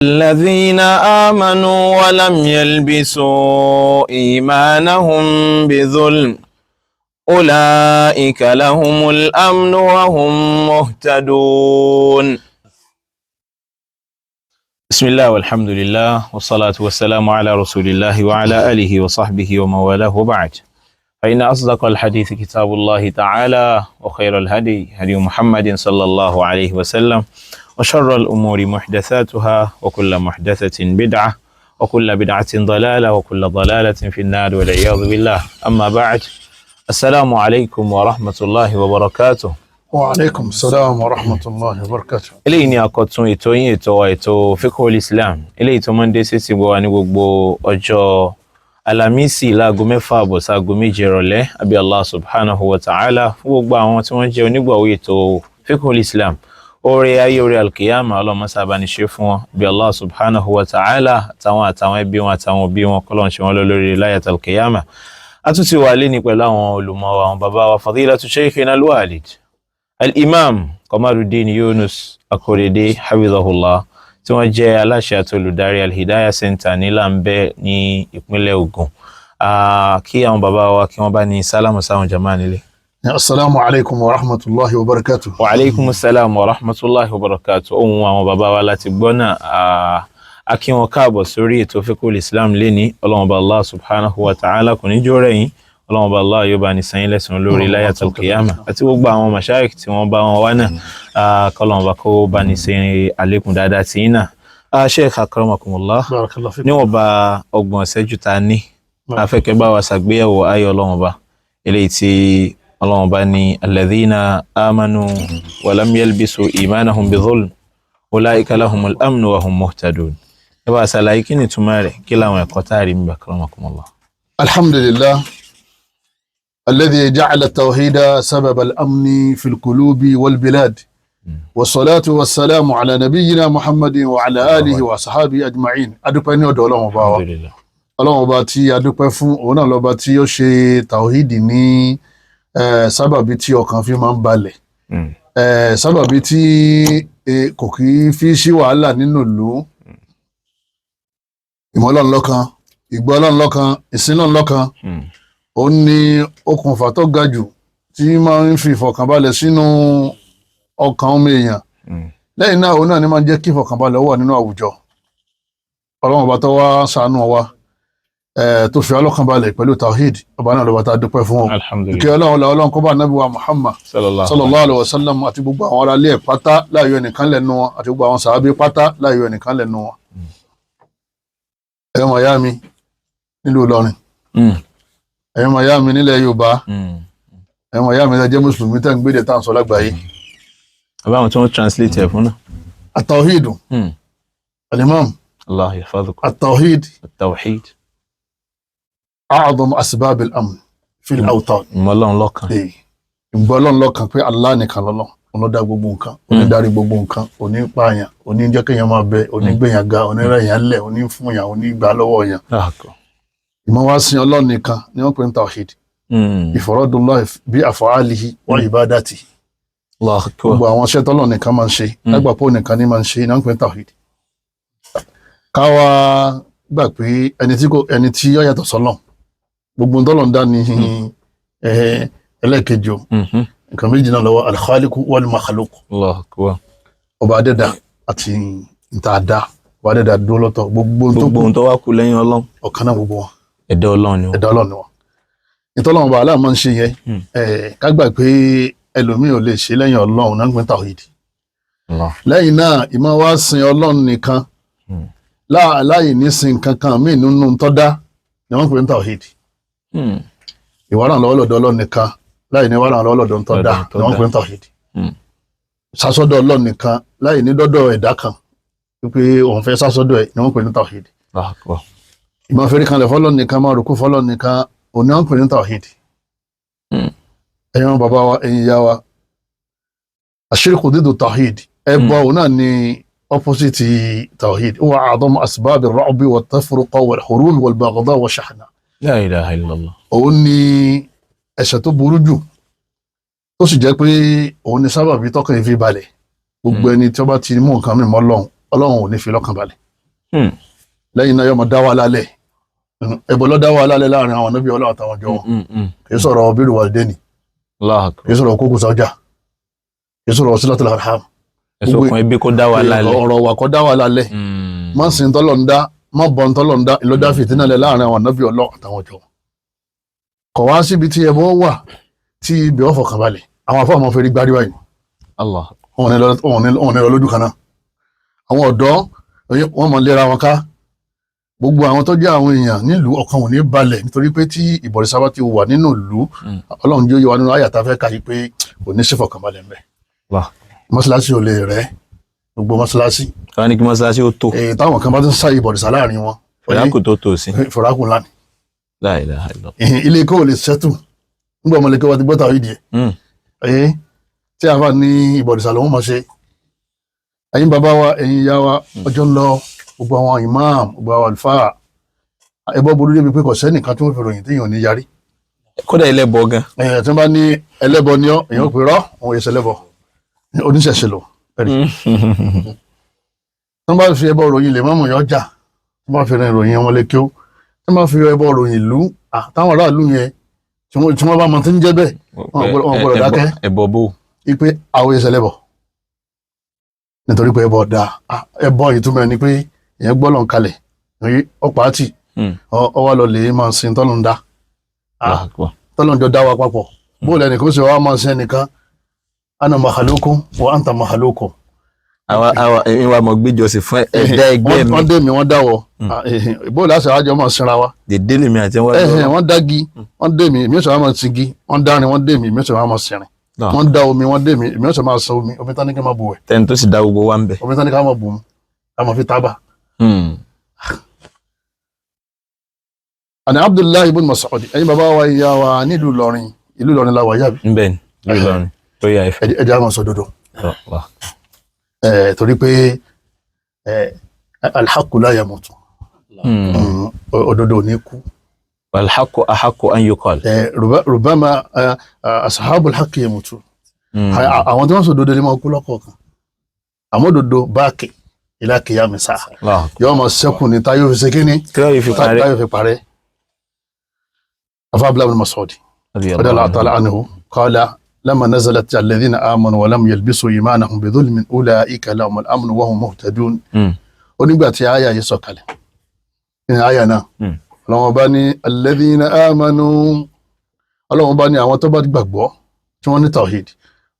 الذين آمنوا ولم يلبسوا إيمانهم بظلم أولئك لهم الأمن وهم مهتدون. بسم الله والحمد لله والصلاة والسلام على رسول الله وعلى آله وصحبه ومن والاه وبعد، فإن أصدق الحديث كتاب الله تعالى وخير الهدي هدي محمد صلى الله عليه وسلم وشر الأمور محدثاتها وكل محدثة بدعة وكل بدعة ضلالة وكل ضلالة في النار والعياذ بالله. أما بعد، السلام عليكم ورحمة الله وبركاته. وعليكم السلام ورحمة الله وبركاته. eléyìí ni àkọ́tún ètò yín ètò Fiqhul Islam eléyìí tó máa ń dé sí ti gbọ́ wa ní gbogbo ọjọ́ Alámísì láago 6 sí aago 7 ìrọ̀lẹ́. Àbí Allah subhanahu wa ta'ala fún gbogbo àwọn tí wọ́n jẹ́ onígbọ̀wọ́ ètò Fiqhul Islam, oore ayé oore alkiyama ọlọ́mọ sábà ní ṣe fún wọn. Bí Allah subhanahu wa ta'ala àtàwọn ẹbí wọn àtàwọn òbí wọn kọ́lọ́n ṣe wọn lórí láyàt alkiyama. A tún ti wà lé ní pẹ̀lú àwọn olùmọ̀ wa, àwọn bàbá wa, fadilatu shaykhina al-walid al-imam Qamaruddin Yunus Akorede hafidhahullah, tí wọ́n jẹ́ aláṣẹ àti olùdarí al-Hidayah Center ní Lambẹ́ ní ìpínlẹ̀ Ògùn. Kí àwọn bàbá wa kí wọ́n bá ní sálámù sáwọn jama'a nílé. Assalamu alaikum wa rahmatullahi wa barakatuh. Wa alaikum assalam wa rahmatullahi wa barakatuh. Ohun àwọn bàbá wa láti gbọ́ náà, a kí wọn káàbọ̀ sórí ètò Fiqhul Islam léni. Ọlọ́run bá Allah subhanahu wa ta'ala kò ní jó rẹ̀yìn. Ọlọ́run bá Allah yóò bá ní san yín lẹ́san lórí láyàtul qiyamah, àti gbogbo àwọn mashayikh tí wọ́n bá wọn wá náà, kọ́lọ́run bá kó bá ní ṣe àlékún dáadáa tí yín náà. Sheikh akramakumullah, níwọ̀n bá ọgbọ̀n ìṣẹ́jú ta ní, afẹ́kẹ́ bá wa ṣàgbéyẹ̀wò ayé Ọlọ́run bá eléyìí tí Ọlọ́run bá ní alladhina amanu wa lam yalbisu imanahum bizulm ulaika lahumul amnu wa hum muhtadun. Ẹ bá ṣàlàyé kí ni túmọ̀ rẹ̀, kí làwọn ẹ̀kọ́ tá a rí níbẹ̀ akramakumullah. Alhamdulillah الذي جعل التوحيد سبب الأمن في القلوب والبلاد، والصلاة والسلام على نبينا محمد وعلى آله وصحابه أجمعين. adúpẹ́ ní ọ̀dọ̀ Ọlọ́run Ọba wa, Ọlọ́run Ọba tí adúpẹ́ fún, òun náà lọ́ba tí ó ṣe tàwhídì ní sábàbí tí ọkàn fi máa ń balẹ̀, sábàbí tí kò kí fi sí wàhálà nínú ìlú. ìmọ̀ Ọlọ́run lọ́kan, ìgbọ́ Ọlọ́run lọ́kan, ìsìn Ọlọ́run lọ́kan, ó ní okùnfà tó ga jù tí máa ń fi ìfọ̀kànbalẹ̀ sínú ọkàn ọmọ èèyàn. lẹ́yìn náà òun náà ni máa ń jẹ́ kí ìfọ̀kànbalẹ̀ wà nínú àwùjọ. Ọlọ́run Ọba tó wá ṣàánú wa, tó fi ọlọ́kànbalẹ̀ pẹ̀lú tawhid, ọba náà lọ́ba tá a dúpẹ́ fún wọn. ìkẹ́ Ọlọ́run kó bá Ànábì wa Muhammad sallallahu alaihi wasallam àti gbogbo àwọn ará ilé ẹ̀ pátá láàyò ẹnìkan lẹ́nu wọn, àti gbogbo àwọn sàábé pátá láàyò ẹnìkan lẹ́nu wọn. ẹ̀yọ́ màyá mi nílùú Ìlọrin, ẹ̀yọ́ màyá mi nílẹ̀ Yorùbá, ẹ̀yọ́ màyá mi jẹ́ mùsùlùmí tẹ́ ń gbédè tá à ń sọ lágbàáyé. àbáwọn tí wọ́n translate ẹ̀ fún náà. التوحيد الإمام Allah yahfazukum. التوحيد التوحيد أعظم أسباب الأمن في الأوطان. ìmọ̀ Ọlọ́run lọ́kan. ìgbọ́ Ọlọ́run lọ́kan pé Allah nìkan lọ́lọ́, òun ló dá gbogbo nǹkan, òun darí gbogbo nǹkan, òun ní pààyàn, òun ní jẹ́ kéèyàn máa bẹ, òun ní gbèyàn ga, òun ní rẹ̀yàn lẹ̀, òun ní fún yàn, òun ní gbà lọ́wọ́ yàn. ìmọ̀ wá sin Ọlọ́run nìkan ni wọ́n pè ní tawhid. Ifradullah bi af'alihi wa ibadatihi. gbogbo àwọn iṣẹ́ tọ́lọ́run nìkan máa ń ṣe, lágbàpọ̀ nìkan ní máa ń ṣe, ni wọ́n pè ní tawhid. káwa gbà pé ẹni tí ó yàtọ̀ sọ́lọ́run, gbogbo tọ́lọ́run dá ní ẹlẹ́ẹ̀kejì o. nǹkan méjì náà lọ́wọ́ al-khaliqu wal-makhluq. ọba adẹ́dà àti ìtaàdá, ọba adẹ́dà dúró lọ́tọ̀, gbogbo tó wá kú lẹ́yìn Ọlọ́run ọ̀kan náà gbogbo wọn. ẹ̀dá Ọlọ́run ni wọn. ìtọ́lọ́run ọba aláà máa ń ṣe yẹn, ká gbà pé ẹlòmíì ò lè ṣe lẹ́yìn Ọlọ́run, náà ń pè tawhid. lẹ́yìn náà ìmọ̀ wá sin Ọlọ́run nìkan láì ní sin kankan míì nínú tó dá ni wọ́n pè ní tawhid. ìwárán lọ́wọ́ lọ́dọ̀ Ọlọ́run nìkan láì ní wárán lọ́wọ́ lọ́dọ̀ tó dá ni wọ́n pè ní tawhid. sásọ́dọ̀ Ọlọ́run nìkan láì ní dọ́dọ̀ ẹ̀dá kan wípé òun fẹ́ sásọ́dọ̀ ẹ̀ ni wọ́n pè ní tawhid. ìmọ̀ fẹ́rí kanlẹ̀ fọ́lọ́run nìkan, máa rùkú fọ́lọ́run nìkan, òun ni wọ́n pè ní tawhid. ẹ̀yin bàbá wa, ẹ̀yin ìyá wa, ashirku didu tawhid, ẹbọ òun náà ni opposite tawhid. huwa a'zamu asbab ar-ru'b wat-tafruqa wal-hurub wal-baghda wash-shahna. La ilaha illallah. òun ni ẹ̀ṣẹ̀ tó burú jù, tó sì jẹ́ pé òun ni sábàbí tọ́kàn yìí fi balẹ̀. gbogbo ẹni tí ó bá ti mú nǹkan mímọ́ Ọlọ́run ò ní fi lọ́kàn balẹ̀. lẹ́yìn náà yóò máa dá wa lálẹ́ ẹbọ ló dá wa lálẹ́ láàrin àwọn ànábì Ọlọ́run àtàwọn ọjọ́ wọn kì í sọ̀rọ̀ bírù wàlídẹ́nì kì í sọ̀rọ̀ kókò sọ́jà kì í sọ̀rọ̀ sílátìl arham ẹ̀sùn kan ibi kó dá wa lálẹ́ ọ̀rọ̀ wà kó dá wa lálẹ́ má sin tọ́lọ̀ ń dá má bọ̀ ń tọ́lọ̀ ń dá ìlọ́dá fìtínà lẹ̀ láàrin àwọn ànábì Ọlọ́run àtàwọn ọjọ́ wọn kọ̀ wá síbi tí ẹbọ wà tí ibi ọ̀fọ̀ kan balẹ̀ àwọn afọ́ àwọn fẹ́rí gbárí báyìí wọn ní lọ lójú kan náà àwọn ọ̀dọ́ wọn mọ̀ lera wọn ká gbogbo àwọn tó jẹ́ àwọn èèyàn nílùú ọkàn wọn ní balẹ̀ nítorí pé tí ìbọ̀rìṣà bá ti wà nínú ìlú Ọlọ́run jẹ́ yíwa nínú àyàtà fẹ́ kàyí pé kò ní sífọ̀ kan balẹ̀ mbẹ́ mọ́ṣáláṣí ò lè rẹ́ gbogbo mọ́ṣáláṣí káwọn ní kí mọ́ṣáláṣí ó tó táwọn kan bá ti ń sá ìbọ̀rìṣà láàrin wọn fọ̀rákù tó tó sí fọ̀rákù ńlá ni ilé ikọ́ ò lè ṣẹ́tù nígbà ọmọlẹ́kẹ́ wa ti gbọ́ta ìdí ẹ̀ tí a bá ní ìbọ̀rìṣà lòun máa ṣe ẹ̀yin bàbá wa ẹ̀yin ìyá wa ọjọ́ ń lọ gbogbo àwọn imam gbogbo àwọn àlùfáà ẹbọ burú débi pé kò sẹ́nìkan tí wọ́n fi ròyìn téèyàn ní yarí. kódà ẹlẹ́bọ gan. tí wọ́n bá ní ẹlẹ́bọ ni ọ́ èèyàn pè rọ́ òun èsì ẹlẹ́bọ oníṣẹ̀ṣe lò pẹ̀lú. tí wọ́n bá fi ẹbọ ròyìn lè mọ́mọ́ yọ jà tí wọ́n bá fi ròyìn ọmọ lè kíó tí wọ́n bá fi ẹbọ ròyìn ìlú táwọn aráàlú yẹn tí wọ́n bá mọ tí ń jẹ́ bẹ́ẹ̀ wọ́n gbọ́dọ̀ dákẹ́. ẹbọ bò. ipe àwọn èsì ẹlẹ́bọ nítorí pé ẹbọ dáa ẹbọ ìtumọ̀ ni pé èèyàn gbọ́ lọ́n kalẹ̀ ọ̀pá àti ọwọ́ lọ lè máa sin tọ́lọ́n dá tọ́lọ́n jọ dá wa papọ̀ bóòlù ẹnìkan ó sì wá máa sin ẹnìkan ana mahalukun wa anta mahalukun. àwọn ìwà mọ̀ gbéjọsìn fún ẹ̀dá ẹgbẹ́ mi. wọ́n dé mi wọ́n dáwọ́ bóòlù àṣà àjọ máa sinra wa. dèdè lèmi àti wọn. wọ́n dági wọ́n dé mi èmi ó sì wá máa singi wọ́n dárin wọ́n dé mi èmi ó sì wá máa sinrin wọ́n dá omi wọ́n dé mi èmi ó sì máa san omi tán ní kí n máa bù wẹ̀. tẹni tó sì dá gbogbo wa ń bẹ. omi tán ní ká máa bù mu ká máa fi tábà. Àní Abdullahi ibn Mas'ud ẹ̀yin bàbá wa ìyá wa nílùú Ìlọrin ìlú Ìlọrin la wà yàbí. Bẹ́ẹ̀ni ìlú Ìlọrin tó yà ẹ̀fẹ̀. ẹ̀jẹ̀ àwọn sọ dodo. Torí pé alhaqqu la yamutu òdodo ò ní kú. Walhaqqu ahaqqu an yuqal. Rubama ashabul haqqi yamutu. Àwọn tí wọ́n sọ dodo ni wọ́n kú lọ́kọ̀ọ̀kan àmọ́ dodo báàkì ila qiyam as-sa'a yóò máa ṣẹ́kù ní táyọ̀ fi ṣe kíní táyọ̀ fi parẹ́. أفا عبد الله بن مسعود رضي الله تعالى عنه قال لما نزلت الذين آمنوا ولم يلبسوا إيمانهم بظلم أولئك لهم الأمن وهم مهتدون onígbà tí àyà yìí sọ̀kalẹ̀ ní àyà náà Ọlọ́run bá ní الذين آمنوا Ọlọ́run bá ní àwọn tó bá gbàgbọ́ tí wọ́n ní tawhid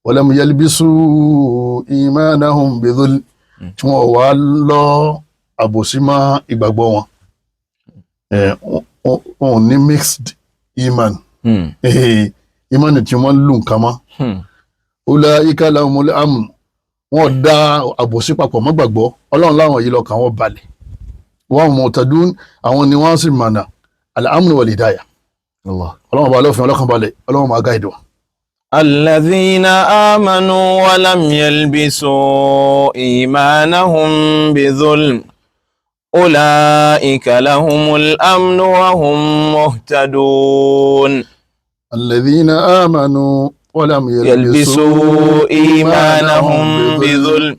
ولم يلبسوا إيمانهم بظلم tí wọ́n wá lọ àbòsí mọ́ ìgbàgbọ́ wọn ní mixed iman iman tí wọ́n lù nǹkan mọ́ ulaika lahumul amn wọ́n dá àbòsí papọ̀ mọ́ gbàgbọ́ Ọlọ́run láwọn yìí lọ́kàn wọn balẹ̀ wọ́n mu'tadun àwọn ni wọ́n sì mọ̀nà al-amn wal hidayah Ọlọ́run bá lọ́fìn ọlọ́kàn balẹ̀ Ọlọ́run máa gáìdì wọn. الذين آمنوا ولم يلبسوا إيمانهم بظلم أولئك لهم الأمن وهم مهتدون. الذين آمنوا ولم يلبسوا إيمانهم بظلم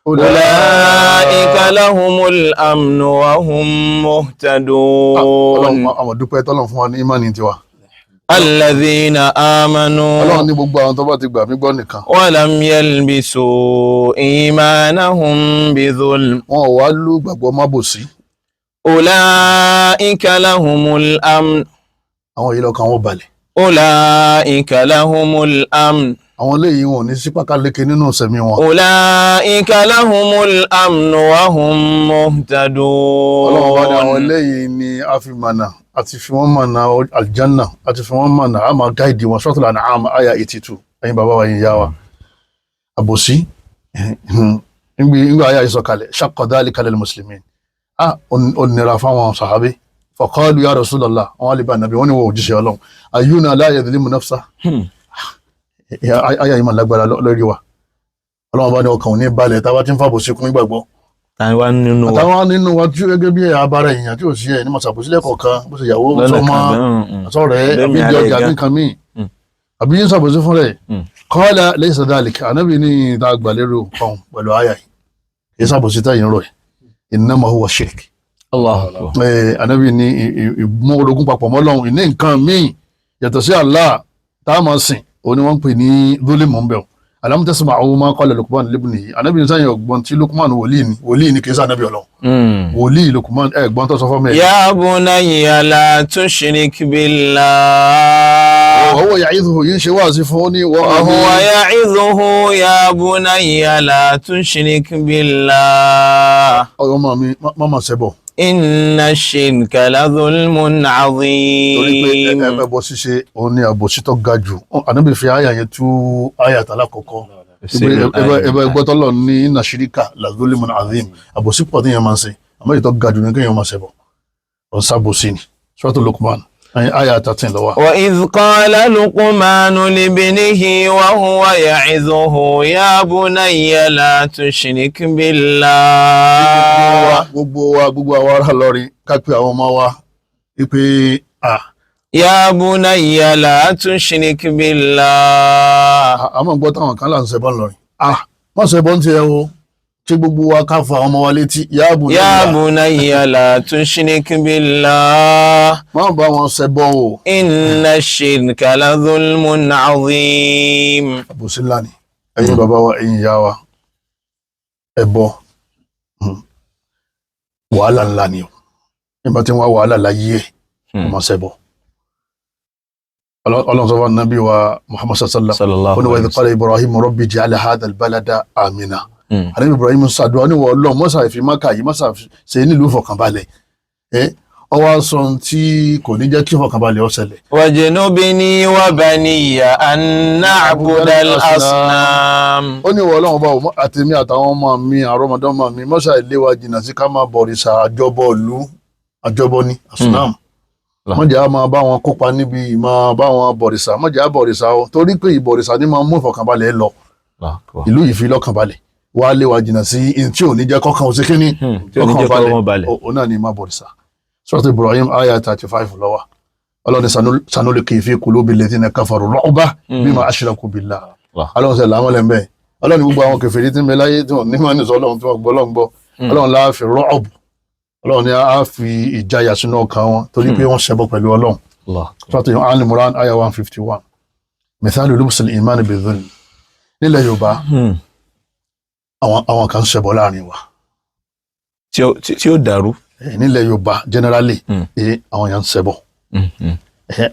أولئك لهم الأمن وهم مهتدون. الذين آمنوا ولم يلبسوا إيمانهم بظلم أولئك لهم الأمن أولئك لهم الأمن أولئك لهم الأمن وهم مهتدون. àti fi wọ́n mọ̀nà aljanna àti fi wọ́n mọ̀nà a máa gáìdì wọn Suratul An'am àyà 82 ẹ̀yin bàbá wa yìí yá wa àbòsí nígbà àyà ìsọ̀kalẹ̀ shaqqa dhalika lil muslimin ó nira fáwọn sàhábé faqalu ya Rasulallah àwọn alìbá nàbí wọ́n ni wọ́n òjíṣẹ́ Ọlọ́run ayyuna la yadhlimu nafsa àyà ìmọ̀ lágbára lórí wa Ọlọ́run bá ní ọkàn ní balẹ̀ tá bá ti ń fàbòsí kún ìgbàgbọ́ àtàwọn nínú wa tí ó gẹ́gẹ́ bí abára èèyàn tí ó sí ẹ̀ ní mọ̀sàbòsílẹ̀ kọ̀ọ̀kan bó ṣe yàwó sọmọ àtọ́rẹ̀ àbí ìdí ọjà nǹkan míì àbí yín sàbòsí fún rẹ̀ qala laysa dhalika ànábì ní ìta àgbàlérò kan pẹ̀lú àyà yìí kì í sàbòsí tẹ̀yìn rọ̀ innama huwa shirk. Allahu akbar. Ànábì ní ìmú orogún papọ̀ mọ́ Ọlọ́run ìní nǹkan míì yàtọ̀ sí Allah tá a máa sìn òun ni wọ́n ń pè ní dhulimu ń bẹ̀. Alam tasma'u ma qala Luqman libnihi. Ànábì sáyẹn ọgbọ́n tí Luqman wòlíì ni kì í sá ànábì Ọlọ́run. Wòlíì Luqman ẹ̀gbọ́n tó sọ fọ́ mẹ́rin. Ya bunayya la tushrik billah. Wa huwa ya'idhuhu yín ṣe wáàsí fún ní Wa huwa ya'idhuhu ya bunayya la tushrik billah. ọmọ mi má máa ṣẹbọ. Inna ash-shirka la dhulmun adhim. Torí pé ẹbọ ṣíṣe òun ni àbòsí tó ga jù. Ànábì fi àyà yẹn tú àyà tàlá kọ̀ọ̀kan. Ẹbẹ gbọ́tọ́lọ̀ ní inna ash-shirka la dhulmun adhim. Àbòsí pọ̀ tí yẹn máa ń ṣe. Àmọ́ ìtọ́ ga jù ní kéèyàn máa ṣẹbọ. Ọ̀n sábòsí ni. Suratul Luqman. Àyà 13 ló wà. Wa idh qala Luqmanu libnihi wa huwa ya'idhuhu ya bunayya la tushrik billah. Gbogbo àwọn ará lọ́rí kápẹ́ àwọn ọmọ wa wípé Ya bunayya la tushrik billah. àmọ́ gbọ́ táwọn kan là ń ṣẹbọ lọ́rí. Wọ́n ṣẹbọ ń tiẹ̀ o. Tí gbogbo wa ká fa ọmọ wa létí. Ya bunayya la tushrik billah. Má bá wọn ṣẹbọ o. Inna ash-shirka la dhulmun adhim. Àbòsí ńlá ni. Ẹ̀yin bàbá wa, ẹ̀yin ìyá wa. Ẹbọ. Wàhálà ńlá ni o. Nígbà tí wọ́n wá wàhálà láyé ẹ̀, ọmọ ṣẹbọ. Ọlọ́run sọ fún Nábì wa Muhammad sallallahu alaihi wa idh qala Ibrahim rabbi ij'al hadha al-balada amina. Ànábì Ibrahim ṣàdúrà ní wọ́n Ọlọ́run mọ́sà ìfi Mákà yìí mọ́sà ṣe nílùú ìfọ̀kànbalẹ̀. Ọwọ́ sọ tí kò ní jẹ́ kí ìfọ̀kànbalẹ̀ ó ṣẹlẹ̀. Wajnubni wa baniya an na'buda al-asnam. Ó ní wọ́n Ọlọ́run bá àtẹ̀mí àtàwọn ọmọ mi àrọ́mọdọ́mọ mi mọ́sà ilé wa jìnnà sí ká máa bọ̀rìṣà àjọbọ ní asnam. Mọ́jà máa bá wọn kópa níbi máa bá wọn bọ̀rìṣà mọ́jà bọ̀rìṣà o torí pé ìbọ̀rìṣà ní máa mú ìfọ̀kànbalẹ̀ lọ. Ìlú yìí fi lọ́kànbalẹ̀ wà lè wà jìnnà sí tí ò ní jẹ́ kọ́kàn ó sí kíní ọkàn balẹ̀ òun náà ni má bọ̀rìṣà. Suratu Ibrahim aya 35 lọ́wọ́ Ọlọ́run sanulqi fi qulubi alladhina kafaru ru'ba bima ashraku billah. Ọlọ́run sẹ làwọn lẹ́m̀bẹ́ Ọlọ́run gbogbo àwọn kèfèrí tí ń bẹ láyé tí wọ́n ní máa ní sọ Ọlọ́run tí wọ́n gbọ́ Ọlọ́run gbọ́ Ọlọ́run láà fi ru'b Ọlọ́run ni a fi ìjáyà sínú ọkàn wọn torí pé wọ́n ṣẹbọ pẹ̀lú Ọlọ́run. Suratu Al-Imran aya 151 mithalu lubsil iman bi-dhulm. Nílẹ̀ Yorùbá àwọn kan ṣẹbọ láàrin wa tí ó dàrú. Nílẹ̀ Yorùbá generally àwọn yẹn ń ṣẹbọ.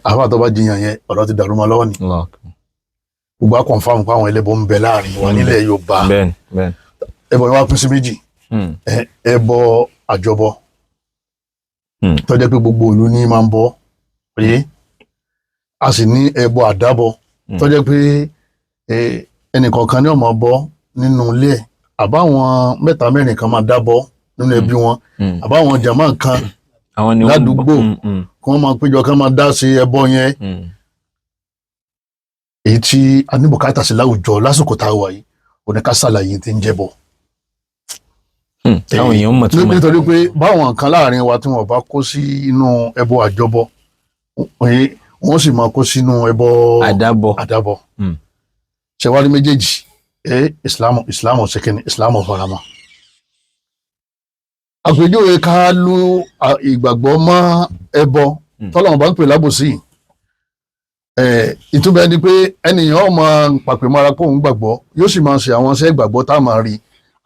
Àwọn àtọ́bá jiyàn yẹn ọ̀rọ̀ ti dàrú mọ́ lọ́wọ́ ni. Gbogbo a confirm pé àwọn ẹlẹ́bọ ń bẹ láàrin wa nílẹ̀ Yorùbá. Ẹbọ ni wọ́n pín sí méjì. Ẹbọ àjọbọ tó jẹ́ pé gbogbo ìlú ní máa ń bọ. A sì ní ẹbọ àdábọ tó jẹ́ pé ẹnìkọ̀ọ̀kan ní ó máa bọ nínú ilé ẹ̀ àbáwọn mẹ́ta mẹ́rin kan máa dábọ nínú ẹbí wọn àbáwọn jàmá kan ládùúgbò kí wọ́n máa péjọ kí wọ́n máa dá sí ẹbọ yẹn. Èyí tí a ní bùkátà sí láwùjọ lásìkò tá a wà yìí ò ní ká ṣàlàyé tí ń jẹbọ. Àwọn èèyàn mọ̀ tó mọ̀. Nítorí pé báwọn kan láàrin wa tí wọ́n bá kó sí inú ẹbọ àjọbọ wọ́n sì máa kó sínú ẹbọ àdábọ. Ṣẹ̀wárí méjèèjì Islam ṣekínì Islam farama. Àpèjúwe ká lu ìgbàgbọ́ mọ́ ẹbọ tọ́lọ́run bá ń pè lábòsí. Ìtumọ̀ ẹni pé ẹnìyàn ó máa pàpè mọ́ra pé òun gbàgbọ́ yóò sì máa ṣe àwọn iṣẹ́ ìgbàgbọ́ tá a máa rí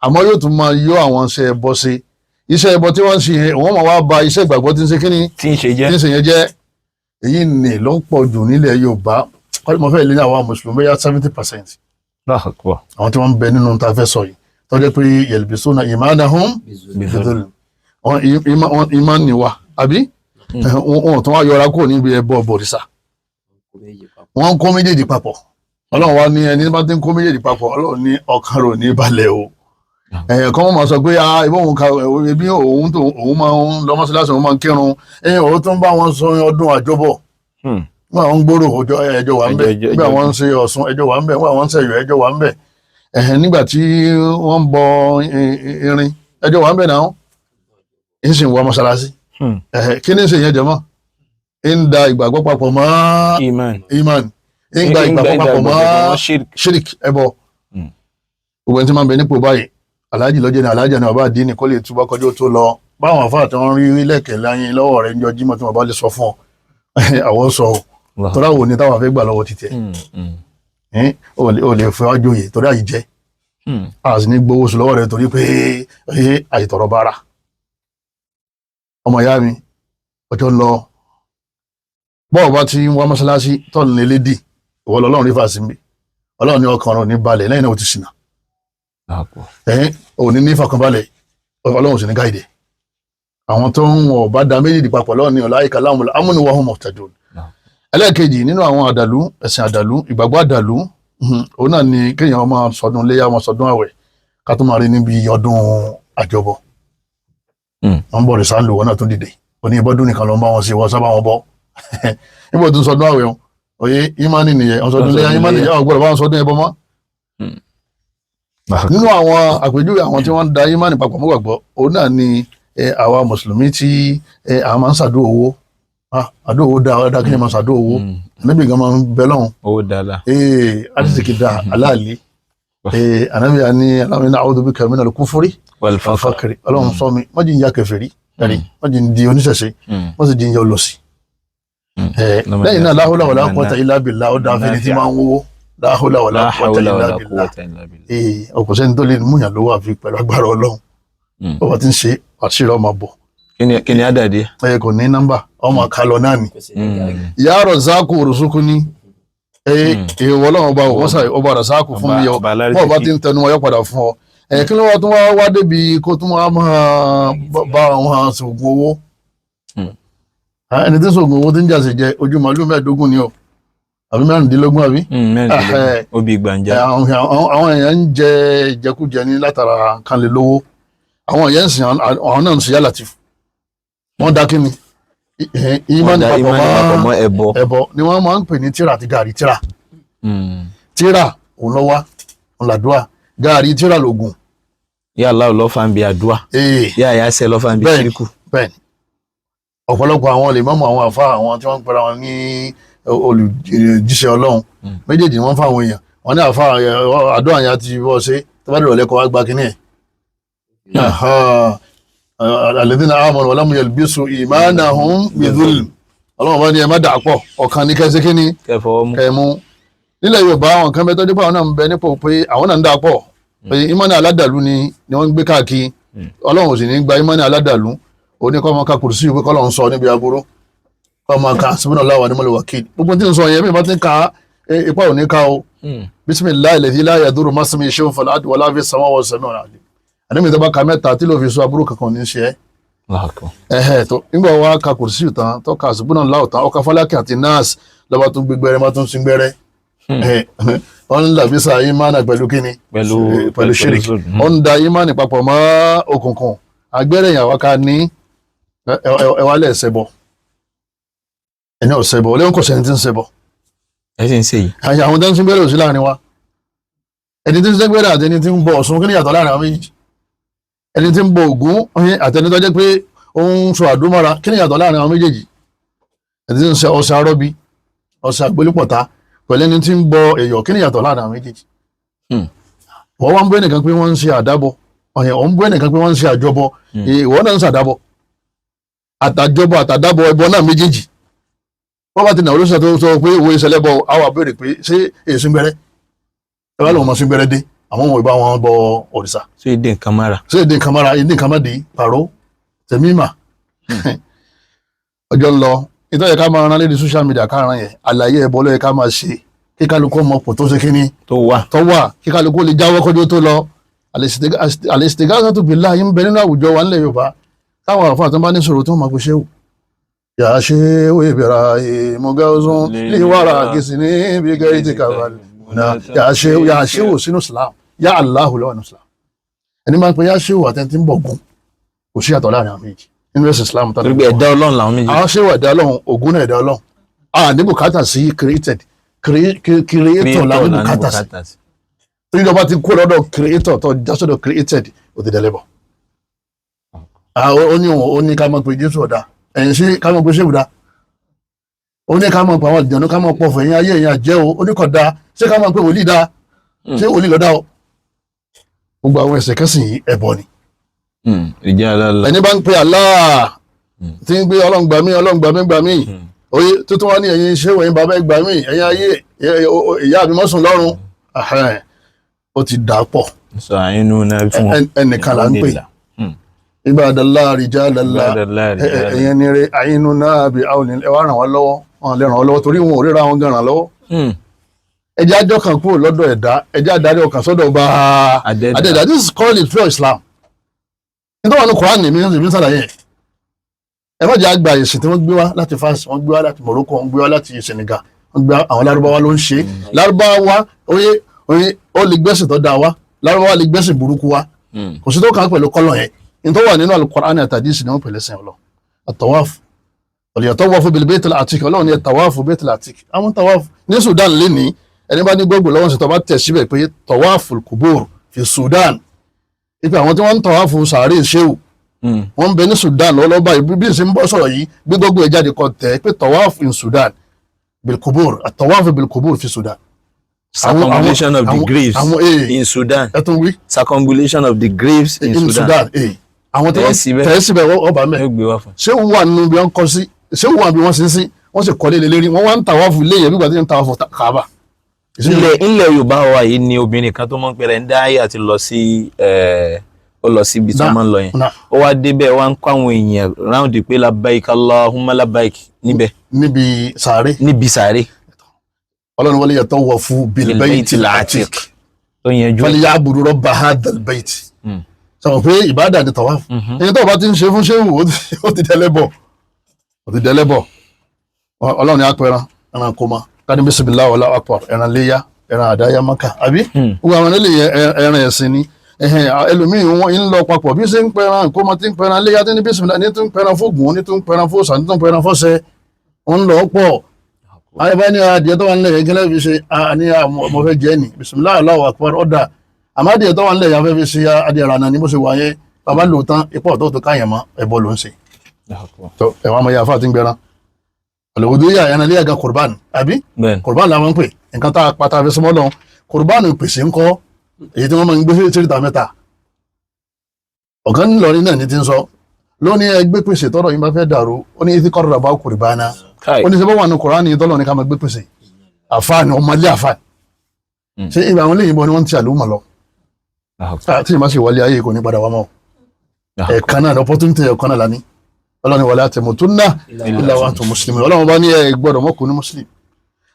àmọ́ yóò tún máa yọ àwọn iṣẹ́ ẹbọ ṣe. Iṣẹ́ ẹbọ tí wọ́n ń ṣe yẹn wọ́n máa wá ba iṣẹ́ ìgbàgbọ́ tí ń ṣe kíní tí ń ṣe yẹn jẹ́. Èyí ni ló ń pọ̀ jù nílẹ̀ Yorùbá mo fẹ́ lé ní àwọn mùsùlùmí yá 70%. Àwọn tí wọ́n ń bẹ nínú ta fẹ́ sọ yìí tó jẹ́ pé yalbisuna imanahum bidhulm. Ìmán ni wa àbí wọn tún wá yọra kúrò níbi ẹbọ bọ̀rìṣà. Wọ́n ń kó méjèèjì papọ̀. Ọlọ́run wá ní ẹni bá ti ń kó méjèèjì papọ̀ Ọlọ́run ní ọkàn rò ní balẹ̀ o. Kọ́ wọ́n máa sọ pé ebi òun máa ń lọ mọ́sálásí òun máa ń kírun òun tó ń bá wọn sọ ọdún àjọbọ̀. Nígbà wọn ń gbòòrò ẹjọ́ wà ń bẹ̀ nígbà wọn ń ṣe Ọ̀ṣun ẹjọ́ wà ń bẹ̀ nígbà wọn ń ṣẹ̀yọ̀ ẹjọ́ wà ń bẹ̀ nígbà tí wọ́n ń bọ irin ẹjọ́ wà ń bẹ̀ náà ń sì ń wọ mọ́sálásí. Kí ni ń ṣe yẹn jẹ mọ́? Ń da ìgbàgbọ́ papọ̀ mọ́ iman ń gba ìgbàgbọ́ papọ̀ mọ́ shirik ẹbọ. Gbogbo ẹni tí máa ń bẹ nípò báyìí aláàjì lọ́jọ́ ní aláàjà ní bàbá àdínì kó lè túbọ̀ kọjú tó lọ báwọn àfáà tí wọ́n rí lẹ́kẹ̀ẹ́ láyín lọ́wọ́ rẹ̀ níjọ́ jímọ̀ tí wọ́n bá lè sọ fún ọ àwọn sọ ọ tọ́lá wo ni táwọn afẹ́ gbà lọ́wọ́ títẹ̀ o lè fẹ́ wájú òye torí àyè jẹ́ a sì ní gbowó sùn lọ́wọ́ rẹ̀ torí pé àyètọ̀rọ̀ bára ọmọ ìyá mi ọjọ́ ń lọ bọ́ọ̀ bá ti ń wá mọ́sálásí tọ́lù ní lédì ìwọ lọ́lọ́run rí fàásì mi ọlọ́run ní ọkàn ọ̀run ní balẹ̀ lẹ́yìn náà ó ti ṣìnà òní ní ìfọkànbalẹ̀ ọlọ́run sì ní gáìdẹ̀ àwọn tó ń wọ̀ bá da méjì papọ̀ lọ́wọ́ ní ọ̀láyíká láwọn amúniwọ̀hún mọ̀tẹ́dùn ẹlẹ́ẹ̀kejì nínú àwọn àdàlú ẹ̀sìn àdàlú ìgbàgbọ́ àdàlú òun náà ni kéèyàn máa sọdún léyà máa sọdún àwẹ̀ ká tó máa rí níbi ọdún àjọbọ wọn bọ̀ rẹ̀ sáà ń lò wọn náà tó dìde òní ìbọ́dún nìkan ló ń bá wọn sí wọn sábà wọn bọ́ níbo tó ń sọdún àwẹ̀ wọn òye ìmánì nìyẹn wọn sọdún léyà ìmánì nìyẹn àwọn gbọ́dọ̀ bá wọn sọdún ẹbọ mọ́ nínú àwọn àpèjúwe àwọn tí wọ́n ń da ìmánì papọ̀ mọ́ gbàgbọ́ òun náà ni àwa mùsùlùmí tí a máa ń ṣàdó owó àdó owó dáa kí ni máa ṣàdó owó ànábì gan máa ń bẹ lọ́hùn owó dáadáa àdìsíkì dáa aláàlí ànábì àní aláwọ̀ iná a'udhu bika minal kufri wal fakri ọlọ́run sọ mi wọ́n jí ń ya kèfèrí wọ́n jí ń di oníṣẹ̀ṣe wọ́n sì jí ń ya olòṣì lẹ́yìn náà la hawla wala quwwata illa billah ó dáa fẹ́ni tí máa ń wówó la hawla wala quwwata illa billah ọkọ̀ sẹ́ni tó lè múyàn lówó àfi pẹ̀lú agbára ọlọ́run ọba tí ń ṣe àṣírí ọmọ bọ̀ kí ni àdàdé kò ní nọ́mbà ọmọ kálọ náà ni ya Razzaqu urzuqni èèwọ̀ ọlọ́run ọba ọba Razzaqu fún mi yọ bọ́ọ̀ bá ti ń tẹnu ọyọ́ padà fún ọ kí ló wá tún wá débi kó tún wá máa bá àwọn ṣògùn owó ẹni tí ṣògùn owó tí ń jà sí jẹ ojú màálù 15 ni o àbí 16 àbí obì gbàǹjà àwọn èèyàn ń jẹ ìjẹkújẹ ní látara kan lè lówó àwọn èèyàn ń sìn àwọn náà ń sìn yá Latif wọ́n dá kí ni ìmánì papọ̀ mọ́ ẹbọ ni wọ́n máa ń pè ní tíra àti gàrí tíra òun lọ́wọ́ òun làdúà gàrí tíra lògùn. yà aláwọ̀ lọ́fà ń bi àdúà yà àyàsẹ́ lọ́fà ń bi ṣíríkù. bẹ́ẹ̀ni ọ̀pọ̀lọpọ̀ àwọn lè mọ́mọ́ àwọn àfa àwọn tí wọ́n ń pera wọn ní olùjíṣẹ́ ọlọ́run méjèèjì wọ́n fáwọn èèyàn wọ́n ní àfa àdúà yẹn ti wọ́ ṣe tó bá dìrọ̀lẹ́ kọ́ wá gba kínní ẹ̀. alladhina amanu wa lam yalbisu imanahum bidhulm ọlọ́run bá ní ẹ má dà pọ̀ ọ̀kan ní kẹsí kínní kẹmú nílẹ̀ Yorùbá àwọn kan bẹ tọ́jú pé àwọn náà ń bẹ nípò pé àwọn náà ń dà pọ̀ pé ìmánì aládàlú ni wọ́n ń gbé káàkiri ọlọ́run sì ní gba ìmánì aládàlú oníkọ́ ọmọ ká kùrùsí ìwé kọ́ lọ́n sọ níbi aburú ọmọ ká subhanallahi wa ni'mal wakil gbogbo tí ń sọ yẹn mi bá ti ń ka ipa ò ní ká o bismillahi alladhi la yadurru ma'a ismihi shay'un fil ardi wa la fis samawati wa sami'un alim àdéhùn ìjọba ka mẹ́ta tí ló fi sọ aburú kankan ní ṣe tó nígbà wa ka kùrùsí tán tó ka subhanallahi tán ọkà fálákì àti nas lọ́ba tó gbẹgbẹrẹ má tó ń sin gbẹrẹ wọ́n ń làbísà ìmánà pẹ̀lú kíni pẹ̀lú ṣíríkì wọ́n ń da ìmánì papọ̀ mọ́ òkùnkùn agbẹ́rẹ̀ yàwó ká ní ẹwà lẹ̀ ṣẹbọ ẹni ò ṣẹbọ lẹ́wọ̀n kò sẹ́ni tí ń ṣẹbọ ẹ sì ń ṣe yìí àwọn tó ń sin gbẹ́rẹ̀ ò sí láàrin wa ẹni tí ń sin gbẹ́rẹ̀ àti ẹni tí ń bọ Ọ̀ṣun kí ni yàtọ̀ láàrin àwọn méjì ẹni tí ń bọ Ògún àti ẹni tó jẹ́ pé ó ń sọ àdúmọ́ra kí ni yàtọ̀ láàrin àwọn méjèèjì ẹni tí ń ṣe ọ̀sẹ̀ arọ́bí ọ̀sẹ̀ àgbélépọ̀tá pẹ̀lú ẹni tí ń bọ Ẹ̀yọ̀ kí ni yàtọ̀ láàrin àwọn méjèèjì wọ́n wá ń bọ́ ẹnìkan pé wọ́n ń ṣe àdábọ̀ ọ̀hún ń bọ́ ẹnìkan pé wọ́n ń ṣe àjọbọ ìwọ náà ń ṣàdábọ̀ àtàjọbọ àtàdábọ̀ ẹbọ náà méjèèjì wọ́n bá ti nà olóṣèlú tó sọ pé owó ìṣẹ̀lẹ̀ bọ àwọn àbẹ̀rẹ̀ pé ṣé èsì ń gbẹrẹ ẹ bá lóun mọ sí gbẹrẹ dé àwọn ọmọ ìbá wọn bọ òrìṣà. ṣé èdè nǹkan mára. ṣé èdè nǹkan mára èdè nǹkan má dé pàrọ tẹmíìmà ọjọ́ ń lọ ìtọ́ yẹ ká máa ran lédi social media káàrán yẹn àlàyé ẹbọ ló yẹ ká máa ṣe kí kálukú ọmọ pò tó ṣe kíní tó wà kí kálukú lè jáwọ́ kọjú tó lọ al-istighathatu billahi ń bẹ nínú àwùjọ wa nílẹ̀ Yorùbá táwọn àfáà tó bá ní sọ̀rọ̀ tó máa pe ṣéwù yà á ṣe wé bẹ̀rẹ̀ ìmọ̀gáwọ́sán ní wàrà gẹ̀ẹ́sì ní ibi gẹ́rì ti kàwálì yà á ṣe wò sínú Islam yà Allahu lọ́wọ́ ní Islam ẹni máa ń pe yà á ṣe wò àtẹ́ntí ń bọ̀ gún kò sí àtọ̀ láàrin àwọn méjì nínú ẹ̀sìn Islam tó gbé ẹ̀dá Ọlọ́run làwọn méjì àwọn ṣe wò ẹ̀dá Ọlọ́run Ògún náà ẹ̀dá Ọlọ́run ní bùkátà sí creator làwọn ní bùkátà sí ìjọba ti kó lọ́dọ̀ creator tó jásọ́dọ̀ created òtítẹ́lẹ́bọ̀ ó ní ká mọ̀ pé Jésù ọ̀dà ẹ̀yìn sí ká mọ̀ pé ṣé ìwúdá ó ní ká mọ̀ pé àwọn ìjọ̀nù ká mọ̀ pọ̀fọ̀ ẹ̀yìn ayé ẹ̀yìn àjẹ́ o ó ní kọ̀ da ṣé ká mọ̀ pé wòlíì da ṣé wòlíì lọ́dá o gbogbo àwọn ẹ̀ṣẹ̀ kẹsìn yìí ẹbọ ni. ìjà alálà. ẹni bá ń pe Allah tí ń gbé Ọlọ́run gbà mí Ọlọ́run gbà mí oye tuntun wá ní ẹ̀yin ṣé wẹ̀yin bàbá ẹ gbà mí ẹ̀yin ayé ìyá mi mọ́sùn lọ́rùn ó ti dà pọ̀. sọ àyínú náà fún ẹnìkan là ń pè ibadallah rijalallah ẹ̀yin ni rẹ àyínú náà bí àwọn ẹ wá ràn wá lọ́wọ́ wọn lè ràn wá lọ́wọ́ torí wọn ò ríra wọn gan ràn lọ́wọ́. ẹjẹ́ àjọ kan kúrò lọ́dọ̀ ẹ̀dá ẹjẹ́ àdarí ọkàn sọ́dọ̀ ọba adẹ́dá. This is called the pure Islam. nítorí wọn ní Quran mi sàlàyé ẹ má jẹ́ àgbà ìsìn tí wọ́n gbé wá láti France wọ́n gbé wá láti Morocco wọ́n gbé wá láti Senegal wọ́n gbé àwọn Lárúbáwá ló ń ṣe Lárúbáwá oye ó lè gbẹ́sìn tó dáa wá Lárúbáwá lè gbẹ́sìn burúkú wá kò sí tó kàn pẹ̀lú kọ́lọ̀ yẹn nítorí wà nínú Al-Qur'an àti hadisi ni wọ́n pèlè sìn ọlọ at-tawaf wal-yatawafu bil-bayt al-atiq Ọlọ́run ní tawafu bayt al-atiq àwọn tawafu ní Sudan lẹ́ni ẹni bá ní gbogbo lọ́wọ́ sí tó bá tẹ̀ síbẹ̀ pé tawaful qubur fi Sudan ipe àwọn tí wọ́n ń tawafu sàárè ṣéwù wọ́n ń bẹ ní Sudan lọ́lọ́ba bí n ṣe ń bọ́ sọ̀rọ̀ yìí bí gbogbo ẹ̀ jáde kọ tẹ̀ pé tawaf in Sudan bil-qubur at-tawaf bil-qubur fi Sudan. Circumambulation of the graves in Sudan. Circumambulation of the graves in Sudan. àwọn tí wọ́n tẹ̀ síbẹ̀ ọba mẹ́ ṣé wọ́n wà nínú bí wọ́n kọ́ sí ṣé wọ́n wà bí wọ́n sí wọ́n sì kọ́lé lérí wọ́n wá ń tawafu léyìn bí gbàdúrà ń tawafu Kaaba. ilẹ̀ Yorùbá wa yìí ni obìnrin kan tó mọ̀ pé rẹ̀ ń dá ayé àti lọ sí ó lọ síbi tí wọ́n máa ń lọ yẹn ó wá débẹ̀ wá ń kọ́ àwọn èèyàn ráùndì pé labbaik Allahumma labbaik níbi sàárè Ọlọ́run wọlé yatawafu bil-baytil atiq falyabudu rabba hadhal bayt sọ pé ìbádà ni tawaf ẹni tó bá ti ń ṣe fún ṣéwù ó ti dẹlẹ́bọ̀ Ọlọ́run ni apẹran ẹran kó ma káni bismillah wallahu akbar ẹran léyà ẹran àdáyà maka àbí gbogbo àwọn ilé ẹran ẹ̀sìn ni ẹlòmíì wọn ń lọ papọ̀ bí ṣe ń pẹran kó ma ti ń pẹran léyà tí ní bismillah ní tó ń pẹran fóògùn ní tó ń pẹran fóòsàn ní tó ń pẹran fọ́sẹ̀ wọn ń lọ pọ̀ ayébá ní adìẹ tó wà nílẹ̀ yẹn kílẹ̀ fi ṣe ní ọmọ fẹ́ jẹ́ ni bismillah wallahu akbar ọ̀dà àmọ́ adìẹ tó wà nílẹ̀ yẹn fẹ́ fi ṣe adìẹ rànà ní bó ṣe wà yẹn bàbá lò tán ipò ọ̀tọ̀ tó káyàn mọ́ ẹ̀bọ ló ń ṣe ẹ̀wọ̀n ọmọ yàrá ti ń gbẹran olùwòdó yà ẹ̀yàn lé ẹ̀gá kurban àbí kurban làwọn ń pè nǹkan tá a pata fi súnmọ́ lọ kurban pèsè ńkọ́ èyí tí wọ́n máa ń gbé síríta mẹ́ta ọ̀gá ńlọrin náà ní ti ń sọ lónìí ẹgbẹ́ pèsè tọrọ yìí bá fẹ́ dàrú ó ní etí kọ́rọ̀ dàbá kurbana ó ní sẹ́fọ́ wà ní kuran yìí tọ́lọ̀ ní ká máa gbé pèsè àfáàní ọmọlé àfáàní ṣé ìgbà àwọn eléyìí bọ́ ni wọ́n ti àlùmọ̀ lọ tí ìmá sì wọlé ayé kò ní padà wá mọ́ ẹ̀ẹ̀kan náà opportunity ẹ̀ẹ̀kan náà lání ọlọ́ni wala tamutunna illa wa antum muslimun ọlọ́run bá ní ẹ gbọ́dọ̀ mọ́kùn ní muslim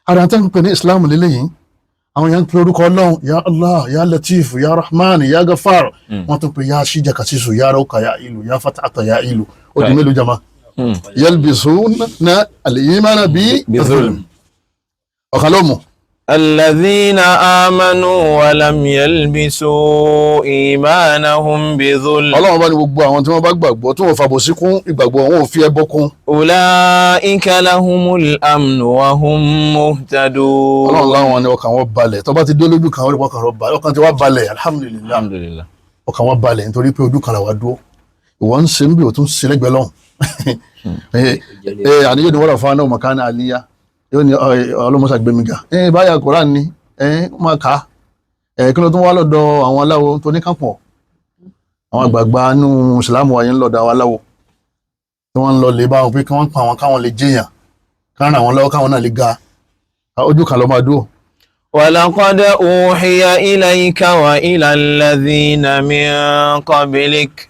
ara tán ń pè ní islam lélẹ́yìn àwọn yẹn ń pè orúkọ ọlọ́run ya allah ya latif ya rahman ya gafar wọ́n tún pè ya shija kasisu ya rauka ya ilu ya fatata ya ilu ó di mélòó jama yalbisuna al-imana bi zulm ọ̀kan ló mú. الذين آمنوا ولم يلبسوا إيمانهم بظلم. Ọlọ́run bá ní gbogbo àwọn tí wọ́n bá gbàgbọ́ tí wọ́n fàbòsí kún ìgbàgbọ́ wọn ò fi ẹbọ kún. أولئك لهم الأمن وهم مهتدون. Ọlọ́run láwọn ni ọkàn wọn balẹ̀ tó bá ti dé lójú kan orí ọkàn wọn balẹ̀ ọkàn tí wọ́n balẹ̀ alhamdulillah ọkàn wọn balẹ̀ nítorí pé ojú kan là wá dúró ìwọ ń ṣe ń bí o tún ṣe lẹ́gbẹ̀ẹ́ lọ́hùn. Àníyàn ni wọ́n rà fún anáwó makana aliyah yóò ní ọlọ́mọsá gbẹmíga báyà koran ni máa kà á kí ló tún wá lọ́dọ̀ àwọn aláwo tó ní kápọ̀ àwọn àgbààgbà nínú ìsìlámù wáyé ń lọ́dọ̀ àwọn aláwo tí wọ́n ń lọ lè bá wọn pé kí wọ́n pa àwọn káwọn lè jẹyàn káwọn àwọn lọ́wọ́ káwọn náà lè ga ojú kan lọ máa dúró. ولقد أوحي إليك وإلى الذين من قبلك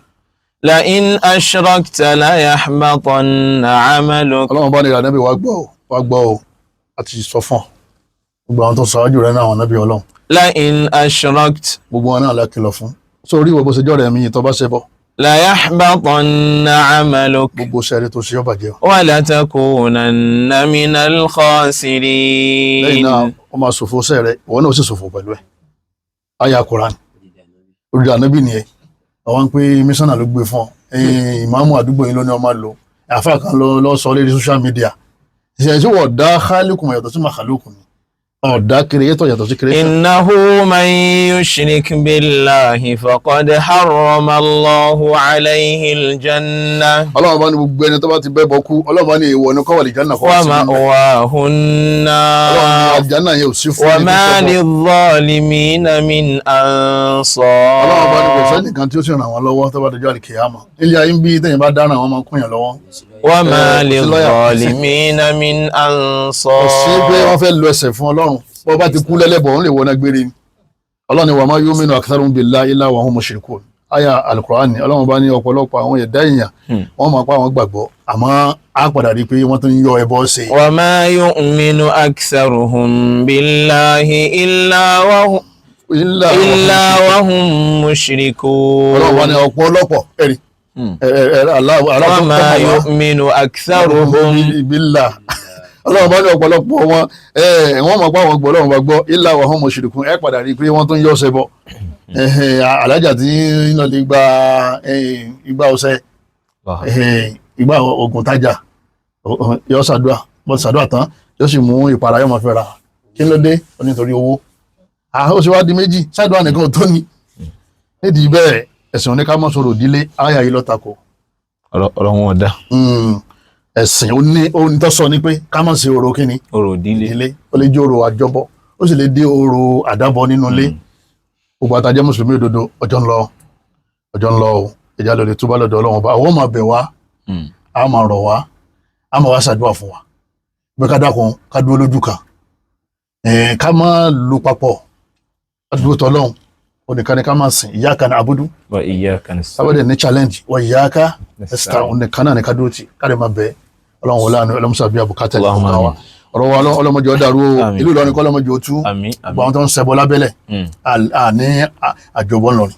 لئن أشركت ليحبطن عملك. Ọlọ́run bá ní ìrànlẹ́bí wá gbọ́ o àti sọ fún gbogbo àwọn tó ṣáájú rẹ̀ náà àwọn nábì Ọlọ́run. لئن أشركت. gbogbo wọn náà lákìlọ̀ fún sórí ìwọ bó ṣe jọ́rẹ̀ mi tó bá ṣe bọ́. ليحبطن عملك. gbogbo ṣẹ́rí tó ṣe yọ́ bàjẹ́. ولتكونن من الخاسرين. lẹ́yìn náà ó máa ṣòfò ṣẹ́ rẹ̀ ìwọ náà ó sì ṣòfò pẹ̀lú ẹ̀. àyà Quran orí ànábì nìyẹn àwọn pé mísánà ló gbé fún ìmáàmù àdúgbò yìí ló ní ọmọ lò àfáà kan lọ sọ lórí social media ìṣẹ̀lẹ̀ tí wọ́n dá khaliqun yàtọ̀ sí makhluqun ni ọ̀dà creator yàtọ̀ sí creation. innahu man yushrik billahi faqad harrama Allahu alayhi al-jannah. ọlọ́run bá ní gbogbo ẹni tó bá ti bẹ́ bọ́ kú ọlọ́run bá ní èèwọ̀ ní kọ́wàlì jánà kọ́ wa ma'wahu an-nar. ọlọ́run ní àjánà yẹn ò sí fún wa ma lidh-dhalimina min ansar. ọlọ́run bá ní kò sẹ́nìkan tí ó sì ràn wọ́n lọ́wọ́ tó bá dọjọ́ àlìkìyámà ilé ayé ń bí tẹ̀yìn bá dáná wọn máa kún yàn lọ́wọ́. wa ma lidh-dhalimina min ansar. kò sí pé wọ́n fẹ́ lo ẹsẹ̀ fún ọlọ́run bọ́ bá ti kú lẹ́lẹ́bọ̀ òun lè wọ́n gbére ni ọlọ́run ni wa ma yu'minu aktharuhum billahi illa wa hum mushrikun. aya alukur'an ni ọlọ́run bá ní ọ̀pọ̀lọpọ̀ àwọn ẹ̀dá èèyàn wọ́n máa pa àwọn gbàgbọ́ àmọ́ á padà rí i pé wọ́n tún yọ ẹbọ ṣe. wa ma yu'minu aktharuhum billahi illa wa hum mushrikun. ọlọ́run bá ní ọ̀pọ̀lọpọ̀ ẹ̀rí. wa ma yu'minu aktharuhum billahi ọlọ́run bá ní ọ̀pọ̀lọpọ̀ wọn wọ́n máa pa àwọn gbọ́ ọlọ́run bá gbọ́ illa wa hum mushrikun ẹ padà rí i pé wọ́n tún yọ ṣe bọ́. alájà tí iná lè gba igba ọṣẹ igba oògùn tajà yọ ṣàdúrà bọ́ ṣàdúrà tán yóò sì mú ìpara yóò máa fẹ́ ra kí ló dé nítorí owó ó sì wá di méjì ṣàdúrà nìkan tó ní nídìí bẹ́ẹ̀ ẹ̀sìn oníká mọ́ sọ̀rọ̀ òdílé àyà yìí lọ́tàkọ̀ ọ̀rọ̀ wọn ọ̀dà ẹ̀sìn onítọ́ sọ ni pé ká má ṣe orò kíni ọ̀rọ̀ òdílé ó lè jẹ́ orò àjọbọ ó sì lè dé orò àdábọ nínú ilé gbogbo àtàjẹ́ mùsùlùmí òdodo ọjọ́ ń lọ o ìjà lòdì túbọ̀ lọ́dọ̀ ọlọ́run ọba àwọn máa bẹ̀ wá a máa rọ̀ wá a máa wá ṣàdúrà fún wa pé ká dákun ká dúró lójú kan ká má lu papọ̀ ká dúró tọ́lọ́run onìkan ni ká máa sìn iyyaka na'budu wa iyyaka nasta'in. sábàdẹ̀ ní challenge wa iyyaka nasta'in onìkan náà ni ká dúró tì ká lè máa bẹ̀ ọlọ́run wọlé àánú ọlọ́mùsà bíi àbùkátà ìlú kan wa ọ̀rọ̀ wa ọlọ́mọdé ọ̀dàrú ìlú Ìlọrin kọ́ ọlọ́mọdé ọ̀tú gbogbo àwọn tó ń ṣẹbọ lábẹ́lẹ̀ àní àjọbọ ńlọrin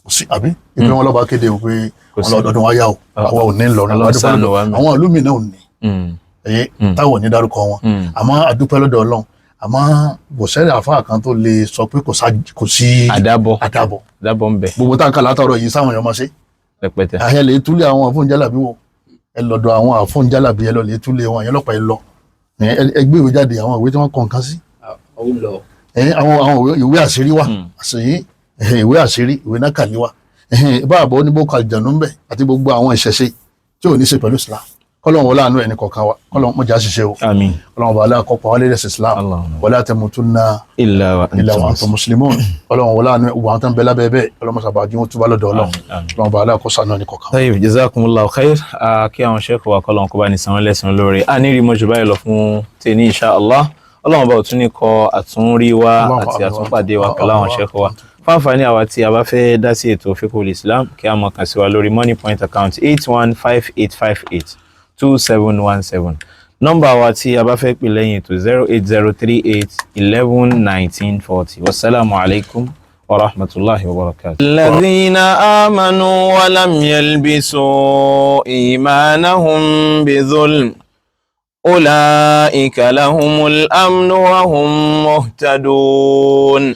kò sí àbí ìpín wọn lọ́ba kéde pé ọlọ́dọọdún wa yá o àwa ò ní ńlọrin àwọn ìlú mi náà ò ní táwọn ò ní dárúkọ wọn àmọ́ àdúpẹ́ lọ́dọ̀ Ọlọ́run àmọ́ kò sẹ́rẹ̀ àfáà kan tó lè sọ pé kò sí àdàbọ̀ ń bẹ gbogbo tá a kà látọ̀rọ̀ yìí sáwọn èèyàn máa ṣe rẹpẹtẹ àyẹ̀lẹ̀ túlẹ̀ àwọn àfọ̀njálàbí wo ẹ lọ́dọ̀ àwọn àfọ̀njálàbí ẹ lọ lè túlẹ̀ wọn àyẹ̀lọ́pàá ẹ lọ ẹgbẹ́ ìwé jáde àwọn ìwé tí wọ́n kọ nǹkan sí àwọn ìwé àṣírí wa ìwé àṣírí ìwé nákàlí wa báàbọ̀ oníbòkà àlùjànnú ń bẹ àti gbogbo àwọn ìṣẹ̀ṣe tí ò ní ṣe pẹ̀lú Islam kọ́lọ́n wọlé àánú ẹni kọ̀ọ̀kan wa kọ́lọ́n mọ̀já ṣiṣẹ́ o kọ́lọ́n wọlé àkọ́pọ̀ wọlé ẹ̀sìn Islam wala tamutunna illa wa antum muslimun kọ́lọ́n wọlé àánú ìwà àwọn tó ń bẹ lábẹ́ bẹ́ẹ̀ kọ́lọ́n mọ̀sàbà jí wọn túbọ̀ lọ́dọ̀ Ọlọ́run kọ́lọ́n wọlé àkọ́sọ àánú ẹni kọ̀ọ̀kan. tayyib jazakumullahu khair kí àwọn sheikh wa kọ́lọ́n kó bá ní san wọ́n lẹ́san lórí a ní rí mọ́jú báyìí lọ fún tèmi insha Allah Ọlọ́run bá òtún ní kọ àtúnrí wa àti àtúnpàdé wa pẹ̀lú àwọn sheikh wa fáǹfààní àwa tí a bá fẹ́ dá sí ètò Fiqhul Islam kí a mọ̀ kàn sí wa lórí Money Point account 8158582717 nọ́mbà wa tí a bá fẹ́ pè lẹ́yìn ètò 08038111940 wasalaamu alaykum wa rahmatulahi wa barakatuh. alladhina amanu wa lam yalbisu imanahum bidhulm ulaika lahumul amnu wa hum muhtadun.